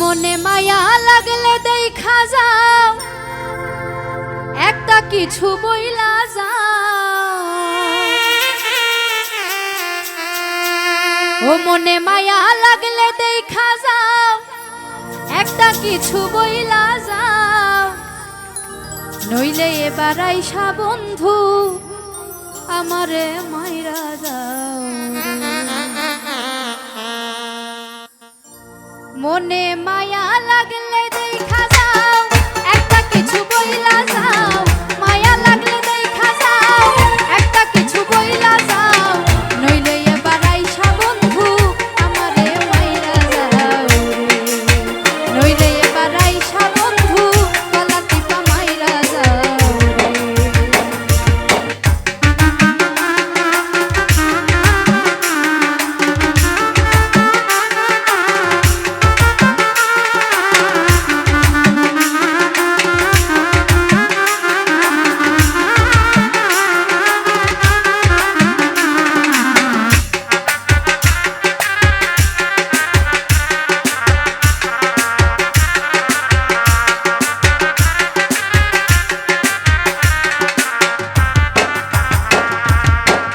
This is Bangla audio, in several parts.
মনে মায়া লাগলে দেখা যাও একটা কিছু বইলা যাও। ও মনে মায়া লাগলে দেখা যাও একটা কিছু বইলা যাও, নইলে এবার আইসা বন্ধু আমারে মাইরা যাও। মনে মায়া লাগলে দেখা যাও একটা কিছু বইলা যাও, মায়া লাগলে দেখা যাও একটা কিছু বইলা যাও, নইলে এবার আইসা বন্ধু আমারে মাইরা যাও রে। নইলে এবার আইসা বন্ধু গলা টিপা মাইরা যাও রে।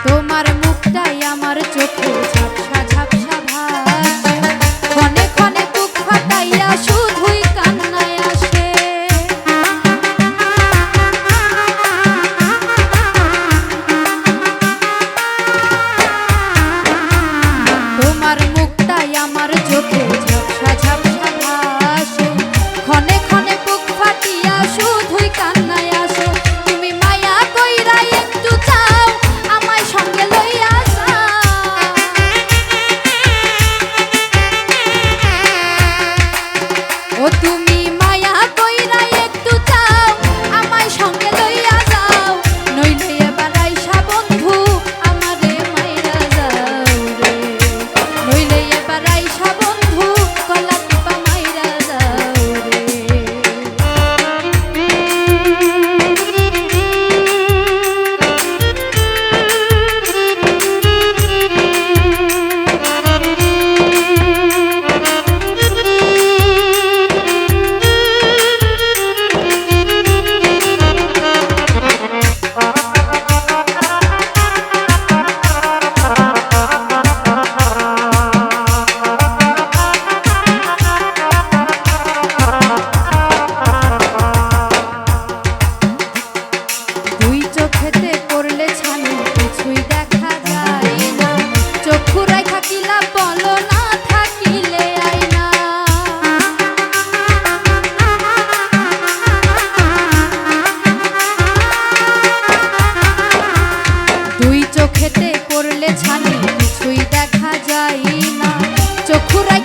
তোমার মুখটাই আমার চোখে ঝাপসা ঝাপসা ভাব, ক্ষণে ক্ষণে বুক ফাটাইয়া শুধুই কান্নায় আসে। তোমার মুখটাই আমার চোখে ঝাপসা ঝাপসা ভাসে, ক্ষণে ক্ষণে বুক ফাটিয়া শুধুই কান্নায় আসে। তুমি মায়া কইরা একটু চাও আমায় সঙ্গে লইয়া যাও। ও তুমি মায়া কইরা একটু চাও আমায় সঙ্গে লইয়া যাও, নইলে এবার আইসা বন্ধু আমারে মাইরা যাও রে। নইলে এবার আইসা বন্ধু গলা টিপা মাইরা যাও রে। দুই চোখেতে পড়লে ছানি কিছুই দেখা যায় না, চক্ষু রাই থাকিলা বলো না থাকিলে আইনা। দুই চোখেতে পড়লে ছানি কিছুই দেখা যায় না, চক্ষু রাই